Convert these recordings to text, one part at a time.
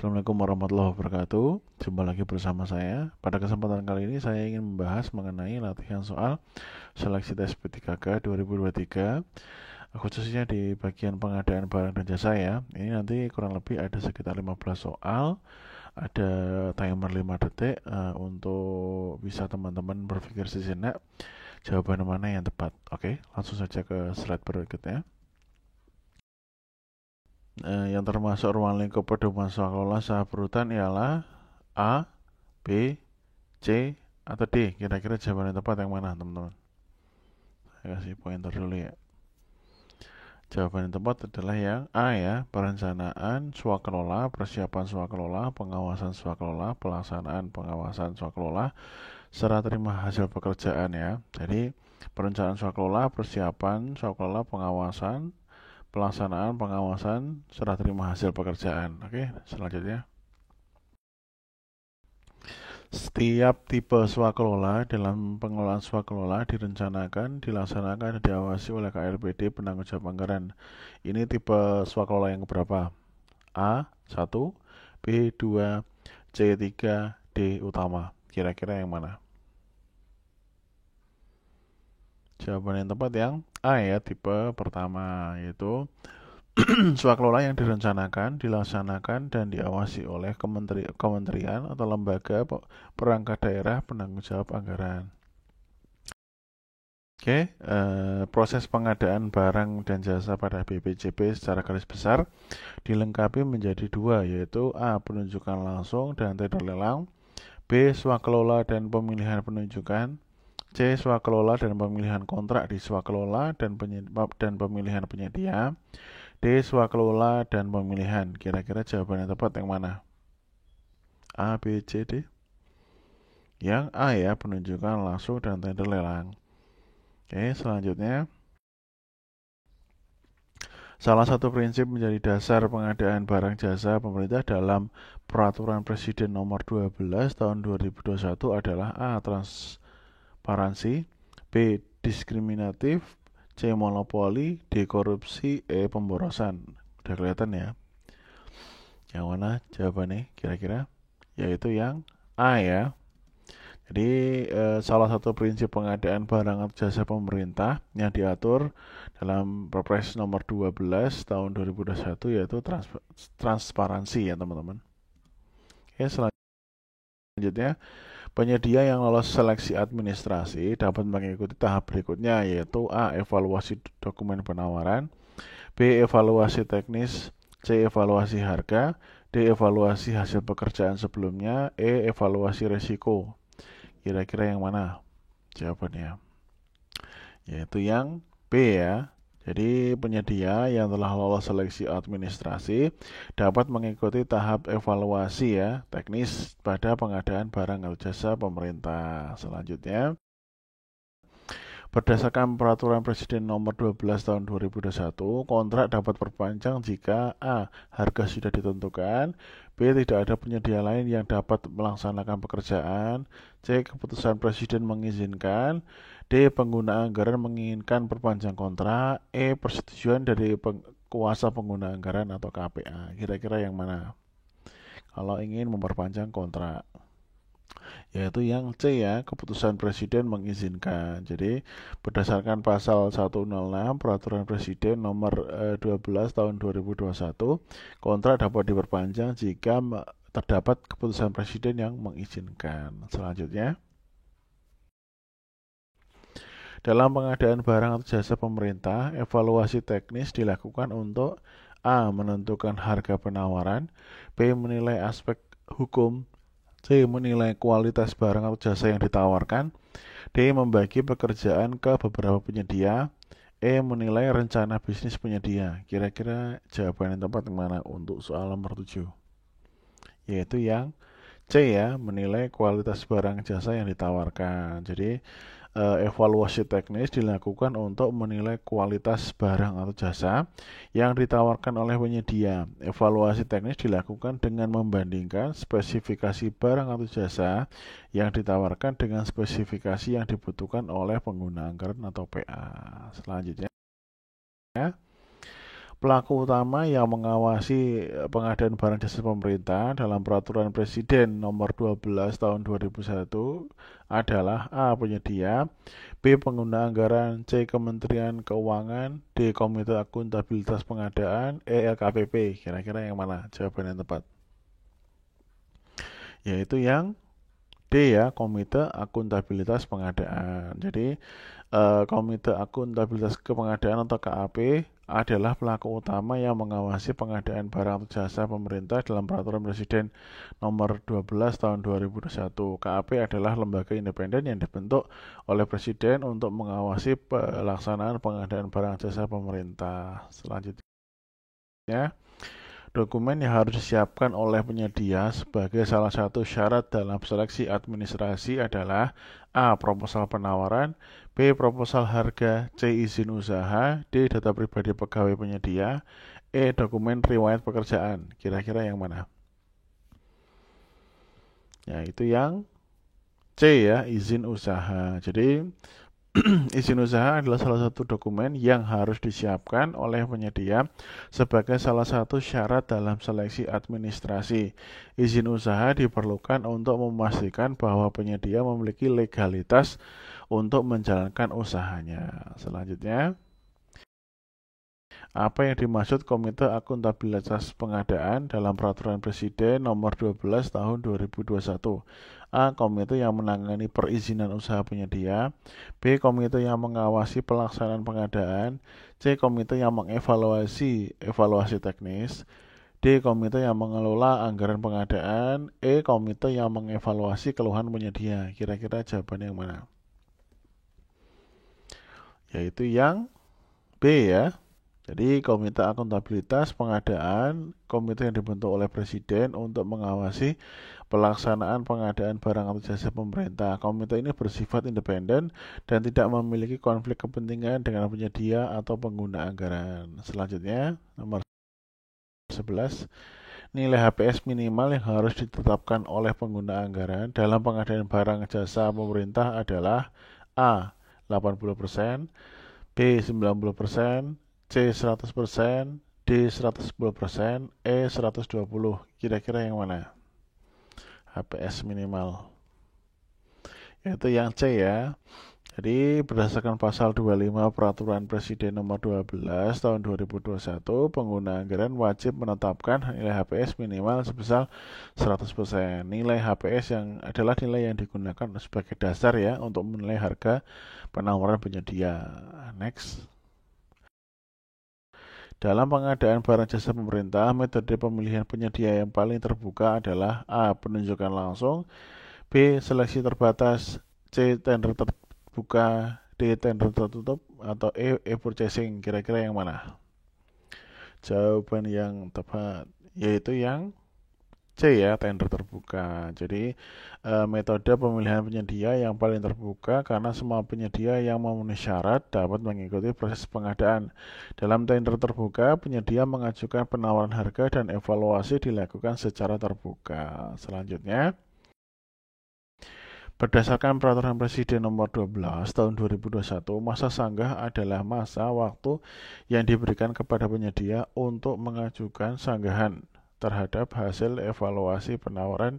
Assalamualaikum warahmatullahi wabarakatuh. Jumpa lagi bersama saya. Pada kesempatan kali ini saya ingin membahas mengenai latihan soal seleksi tes P3K 2023, khususnya di bagian pengadaan barang dan jasa ya. Ini nanti kurang lebih ada sekitar 15 soal, ada timer 5 detik untuk bisa teman-teman berpikir sejenak jawaban mana yang tepat. Oke, langsung saja ke slide berikutnya. Yang termasuk ruang lingkup pedoman soal kelola usaha berurutan ialah A, B, C, atau D. Kira-kira jawaban yang tepat yang mana, teman-teman? Saya kasih pointer dulu ya. Jawaban yang tepat adalah yang A ya, perencanaan swakelola, persiapan swakelola, pengawasan swakelola, pelaksanaan pengawasan swakelola, serah terima hasil pekerjaan ya. Jadi perencanaan swakelola, persiapan swakelola, pengawasan, pelaksanaan pengawasan, serah terima hasil pekerjaan. Oke, selanjutnya. Setiap tipe swakelola dalam pengelolaan swakelola direncanakan, dilaksanakan, dan diawasi oleh KLPD penanggung jawab anggaran. Ini tipe swakelola yang berapa? A, 1, B, 2, C, 3, D, utama. Kira-kira yang mana? Jawaban yang tepat yang A ya, tipe pertama, yaitu swakelola yang direncanakan, dilaksanakan, dan diawasi oleh kementerian atau lembaga perangkat daerah penanggung jawab anggaran. Oke, proses pengadaan barang dan jasa pada BPJP secara garis besar dilengkapi menjadi dua, yaitu A. Penunjukan langsung dan tender lelang, B. Swakelola dan pemilihan penunjukan, C. Swakelola dan pemilihan kontrak di swakelola dan pemilihan penyedia, D. Swakelola dan pemilihan. Kira-kira jawaban yang tepat yang mana? A, B, C, D? Yang A ya, penunjukan langsung dan tender lelang. Oke, selanjutnya. Salah satu prinsip menjadi dasar pengadaan barang jasa pemerintah dalam Peraturan Presiden Nomor 12 Tahun 2021 adalah A. Transparansi, B. Diskriminatif, C. Monopoli, D. Korupsi, E. Pemborosan. Udah kelihatan ya? Yang mana jawabannya kira-kira? Yaitu yang A ya. Jadi salah satu prinsip pengadaan barang atau jasa pemerintah yang diatur dalam Perpres nomor 12 tahun 2021 yaitu transparansi ya teman-teman. Oke, selanjutnya penyedia yang lolos seleksi administrasi dapat mengikuti tahap berikutnya yaitu A. Evaluasi dokumen penawaran, B. Evaluasi teknis, C. Evaluasi harga, D. Evaluasi hasil pekerjaan sebelumnya, E. Evaluasi risiko. Kira-kira yang mana jawabannya? Yaitu yang B ya. Jadi penyedia yang telah lolos seleksi administrasi dapat mengikuti tahap evaluasi ya teknis pada pengadaan barang atau jasa pemerintah. Selanjutnya, berdasarkan Peraturan Presiden Nomor 12 Tahun 2021, kontrak dapat perpanjang jika A. Harga sudah ditentukan, B. Tidak ada penyedia lain yang dapat melaksanakan pekerjaan, C. Keputusan Presiden mengizinkan, D. Pengguna anggaran menginginkan perpanjang kontrak, E. Persetujuan dari kuasa pengguna anggaran atau KPA. Kira-kira yang mana kalau ingin memperpanjang kontrak? Yaitu yang C ya, keputusan presiden mengizinkan. Jadi berdasarkan pasal 106 Peraturan Presiden nomor 12 tahun 2021, kontrak dapat diperpanjang jika terdapat keputusan presiden yang mengizinkan. Selanjutnya, dalam pengadaan barang atau jasa pemerintah, evaluasi teknis dilakukan untuk A. Menentukan harga penawaran, B. Menilai aspek hukum, C. Menilai kualitas barang atau jasa yang ditawarkan, D. Membagi pekerjaan ke beberapa penyedia, E. Menilai rencana bisnis penyedia. Kira-kira jawaban yang tepat yang mana untuk soal nomor 7? Yaitu yang C ya, menilai kualitas barang jasa yang ditawarkan. Jadi evaluasi teknis dilakukan untuk menilai kualitas barang atau jasa yang ditawarkan oleh penyedia. Evaluasi teknis dilakukan dengan membandingkan spesifikasi barang atau jasa yang ditawarkan dengan spesifikasi yang dibutuhkan oleh pengguna anggaran atau PA. Selanjutnya, Pelaku utama yang mengawasi pengadaan barang jasa pemerintah dalam Peraturan Presiden Nomor 12 Tahun 2001 adalah A. Penyedia, B. Pengguna anggaran, C. Kementerian Keuangan, D. Komite Akuntabilitas Pengadaan, E. LKPP. Kira-kira yang mana jawaban yang tepat? Yaitu yang D ya, Komite Akuntabilitas Pengadaan. Jadi Komite Akuntabilitas Pengadaan atau KAP adalah pelaku utama yang mengawasi pengadaan barang atau jasa pemerintah dalam Peraturan Presiden Nomor 12 Tahun 2021. KAP adalah lembaga independen yang dibentuk oleh Presiden untuk mengawasi pelaksanaan pengadaan barang jasa pemerintah. Selanjutnya, dokumen yang harus disiapkan oleh penyedia sebagai salah satu syarat dalam seleksi administrasi adalah A. Proposal penawaran, B. Proposal harga, C. Izin usaha, D. Data pribadi pegawai penyedia, E. Dokumen riwayat pekerjaan. Kira-kira yang mana? Ya, itu yang C ya, izin usaha. Jadi izin usaha adalah salah satu dokumen yang harus disiapkan oleh penyedia sebagai salah satu syarat dalam seleksi administrasi. Izin usaha diperlukan untuk memastikan bahwa penyedia memiliki legalitas untuk menjalankan usahanya. Selanjutnya, apa yang dimaksud Komite Akuntabilitas Pengadaan dalam Peraturan Presiden Nomor 12 Tahun 2021? A. Komite yang menangani perizinan usaha penyedia, B. Komite yang mengawasi pelaksanaan pengadaan, C. Komite yang mengevaluasi evaluasi teknis, D. Komite yang mengelola anggaran pengadaan, E. Komite yang mengevaluasi keluhan penyedia. Kira-kira jawaban yang mana? Yaitu yang B ya. Jadi Komite Akuntabilitas Pengadaan, komite yang dibentuk oleh Presiden untuk mengawasi pelaksanaan pengadaan barang atau jasa pemerintah. Komite ini bersifat independen dan tidak memiliki konflik kepentingan dengan penyedia atau pengguna anggaran. Selanjutnya, nomor 11. Nilai HPS minimal yang harus ditetapkan oleh pengguna anggaran dalam pengadaan barang jasa pemerintah adalah A. 80%, B. 90%, C 100%, D 110%, E 120. Kira-kira yang mana? HPS minimal. Yaitu yang C ya. Jadi berdasarkan pasal 25 Peraturan Presiden Nomor 12 Tahun 2021, pengguna anggaran wajib menetapkan nilai HPS minimal sebesar 100%. Nilai HPS yang adalah nilai yang digunakan sebagai dasar ya untuk menilai harga penawaran penyedia. Next. Dalam pengadaan barang jasa pemerintah, metode pemilihan penyedia yang paling terbuka adalah A. Penunjukan langsung, B. Seleksi terbatas, C. Tender terbuka, D. Tender tertutup, atau E. E-purchasing. Kira-kira yang mana? Jawaban yang tepat yaitu yang C ya, tender terbuka. Jadi metode pemilihan penyedia yang paling terbuka karena semua penyedia yang memenuhi syarat dapat mengikuti proses pengadaan. Dalam tender terbuka, penyedia mengajukan penawaran harga dan evaluasi dilakukan secara terbuka. Selanjutnya, berdasarkan Peraturan Presiden Nomor 12 Tahun 2021, masa sanggah adalah masa waktu yang diberikan kepada penyedia untuk mengajukan sanggahan terhadap hasil evaluasi penawaran.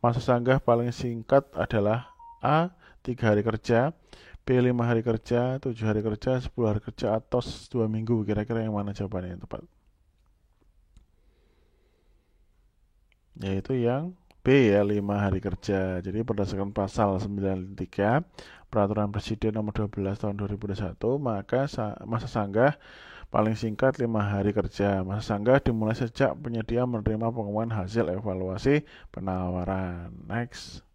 Masa sanggah paling singkat adalah A. 3 hari kerja, B. 5 hari kerja, 7 hari kerja, 10 hari kerja, atau 2 minggu. Kira-kira yang mana jawabannya yang tepat? Yaitu yang B ya, 5 hari kerja. Jadi berdasarkan pasal 93 Peraturan Presiden Nomor 12 Tahun 2021, maka masa sanggah paling singkat 5 hari kerja. Masa sanggah dimulai sejak penyedia menerima pengumuman hasil evaluasi penawaran. Next.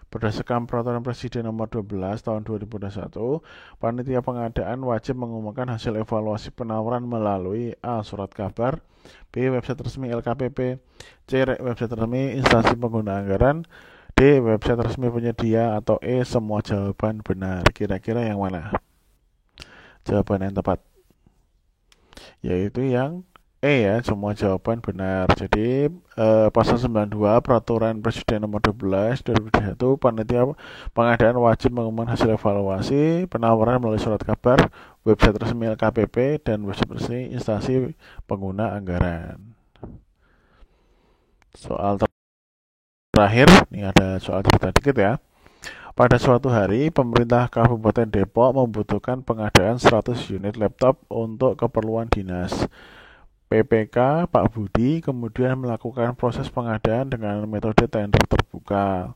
Berdasarkan Peraturan Presiden Nomor 12 Tahun 2021, panitia pengadaan wajib mengumumkan hasil evaluasi penawaran melalui A. Surat kabar, B. Website resmi LKPP, C. Website resmi instansi pengguna anggaran, D. Website resmi penyedia, atau E. Semua jawaban benar. Kira-kira yang mana jawaban yang tepat? Yaitu yang ya, semua jawaban benar. Jadi pasal 92 Peraturan Presiden Nomor 12 2021, panitia pengadaan wajib mengumumkan hasil evaluasi penawaran melalui surat kabar, website resmi LKPP, dan website resmi instansi pengguna anggaran. Soal terakhir, ini ada soal cerita dikit ya. Pada suatu hari, pemerintah Kabupaten Depok membutuhkan pengadaan 100 unit laptop untuk keperluan dinas. PPK Pak Budi kemudian melakukan proses pengadaan dengan metode tender terbuka.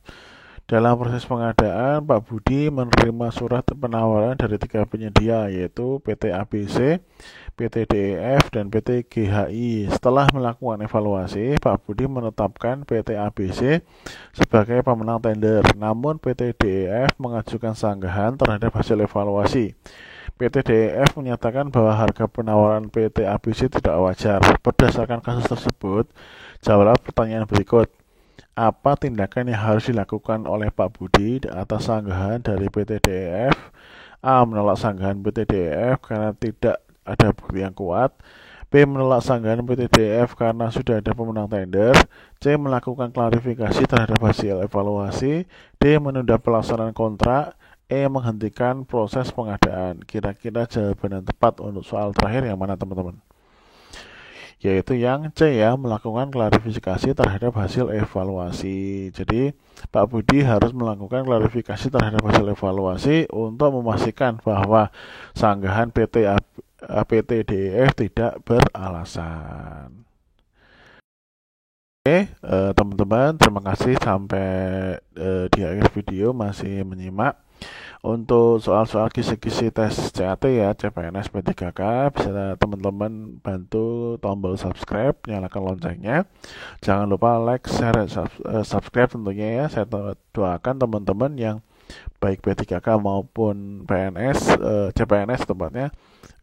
Dalam proses pengadaan, Pak Budi menerima surat penawaran dari 3 penyedia, yaitu PT ABC, PT DEF, dan PT GHI. Setelah melakukan evaluasi, Pak Budi menetapkan PT ABC sebagai pemenang tender. Namun PT DEF mengajukan sanggahan terhadap hasil evaluasi. PT DEF menyatakan bahwa harga penawaran PT ABC tidak wajar. Berdasarkan kasus tersebut, jawablah pertanyaan berikut. Apa tindakan yang harus dilakukan oleh Pak Budi atas sanggahan dari PT DEF? A. Menolak sanggahan PT DEF karena tidak ada bukti yang kuat. B. Menolak sanggahan PT DEF karena sudah ada pemenang tender. C. Melakukan klarifikasi terhadap hasil evaluasi. D. Menunda pelaksanaan kontrak. E. Menghentikan proses pengadaan. Kira-kira jawaban yang tepat untuk soal terakhir yang mana, teman-teman? Yaitu yang C ya, melakukan klarifikasi terhadap hasil evaluasi. Jadi Pak Budi harus melakukan klarifikasi terhadap hasil evaluasi untuk memastikan bahwa sanggahan PT DEF tidak beralasan. Oke, teman-teman, terima kasih sampai di akhir video masih menyimak. Untuk soal-soal kisi-kisi tes CAT ya, CPNS P3K, bisa teman-teman bantu tombol subscribe, nyalakan loncengnya. Jangan lupa like, share, subscribe tentunya ya. Saya doakan teman-teman yang baik P3K maupun PNS, CPNS tempatnya,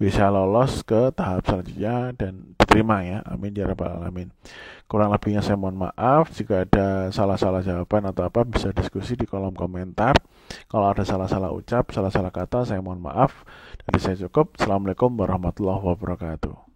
bisa lolos ke tahap selanjutnya dan diterima ya. Amin ya rabbal alamin. Kurang lebihnya saya mohon maaf. Jika ada salah-salah jawaban atau apa, bisa diskusi di kolom komentar. Kalau ada salah-salah ucap, salah-salah kata, saya mohon maaf. Dari saya cukup. Assalamualaikum warahmatullahi wabarakatuh.